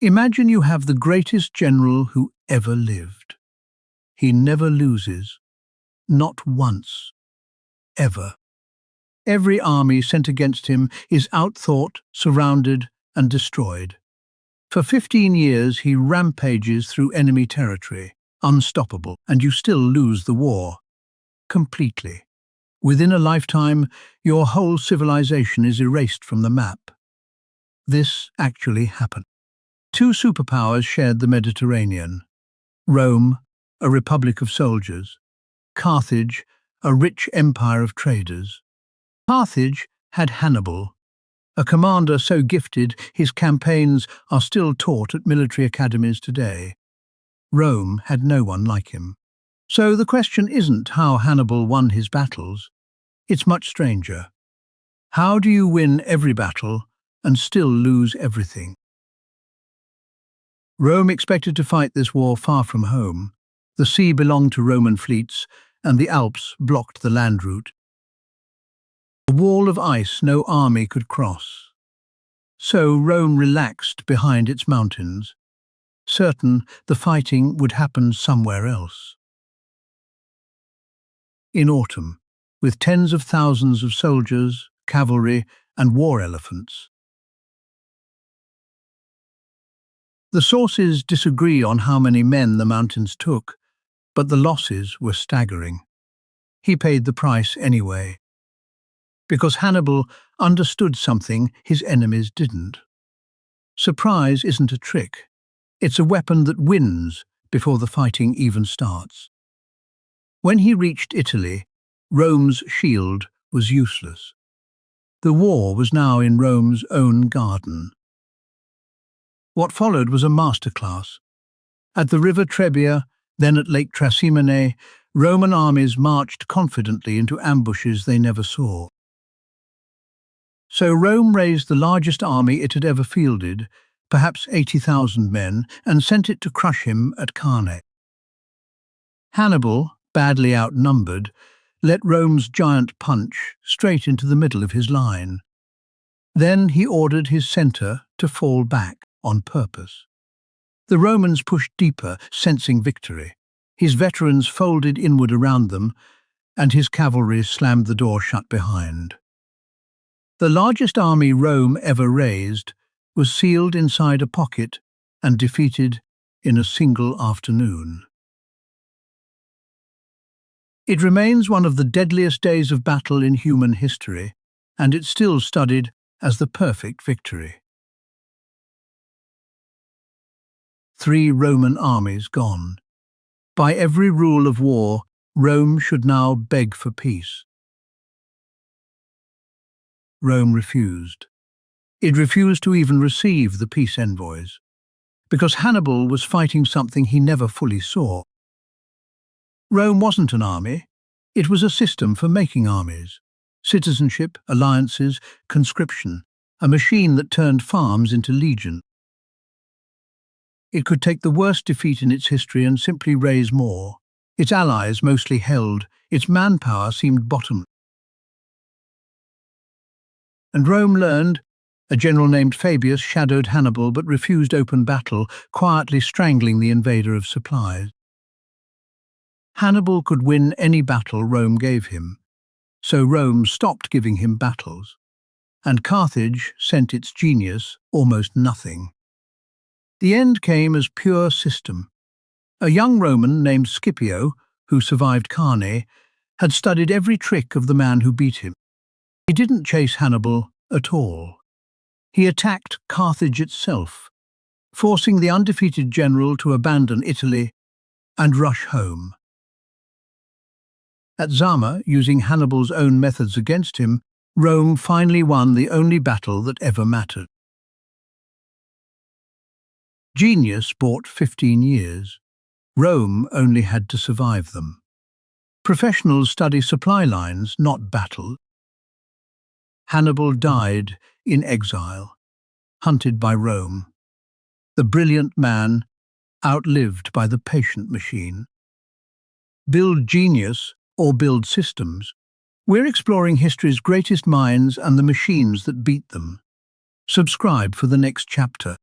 Imagine you have the greatest general who ever lived. He never loses, not once, ever. Every army sent against him is outthought, surrounded, and destroyed. For 15 years he rampages through enemy territory, unstoppable, and you still lose the war. Completely. Within a lifetime, your whole civilization is erased from the map. This actually happened. Two superpowers shared the Mediterranean. Rome, a republic of soldiers. Carthage, a rich empire of traders. Carthage had Hannibal, a commander so gifted his campaigns are still taught at military academies today. Rome had no one like him. So the question isn't how Hannibal won his battles. It's much stranger. How do you win every battle and still lose everything? Rome expected to fight this war far from home. The sea belonged to Roman fleets, and the Alps blocked the land route. A wall of ice no army could cross. So Rome relaxed behind its mountains, certain the fighting would happen somewhere else. In autumn, with tens of thousands of soldiers, cavalry, and war elephants. The sources disagree on how many men the mountains took, but the losses were staggering. He paid the price anyway, because Hannibal understood something his enemies didn't. Surprise isn't a trick. It's a weapon that wins before the fighting even starts. When he reached Italy, Rome's shield was useless. The war was now in Rome's own garden. What followed was a masterclass. At the river Trebia, then at Lake Trasimene, Roman armies marched confidently into ambushes they never saw. So Rome raised the largest army it had ever fielded, perhaps 80,000 men, and sent it to crush him at Cannae. Hannibal, badly outnumbered, let Rome's giant punch straight into the middle of his line. Then he ordered his centre to fall back on purpose. The Romans pushed deeper, sensing victory. His veterans folded inward around them, and his cavalry slammed the door shut behind. The largest army Rome ever raised was sealed inside a pocket and defeated in a single afternoon. It remains one of the deadliest days of battle in human history, and it's still studied as the perfect victory. 3 Roman armies gone. By every rule of war, Rome should now beg for peace. Rome refused. It refused to even receive the peace envoys, because Hannibal was fighting something he never fully saw. Rome wasn't an army, it was a system for making armies. Citizenship, alliances, conscription, a machine that turned farms into legions. It could take the worst defeat in its history and simply raise more. Its allies mostly held, its manpower seemed bottomless. And Rome learned. A general named Fabius shadowed Hannibal but refused open battle, quietly strangling the invader of supplies. Hannibal could win any battle Rome gave him, so Rome stopped giving him battles, and Carthage sent its genius almost nothing. The end came as pure system. A young Roman named Scipio, who survived Cannae, had studied every trick of the man who beat him. He didn't chase Hannibal at all. He attacked Carthage itself, forcing the undefeated general to abandon Italy and rush home. At Zama, using Hannibal's own methods against him, Rome finally won the only battle that ever mattered. Genius bought 15 years. Rome only had to survive them. Professionals study supply lines, not battles. Hannibal died in exile, hunted by Rome. The brilliant man, outlived by the patient machine. Build genius or build systems. We're exploring history's greatest minds and the machines that beat them. Subscribe for the next chapter.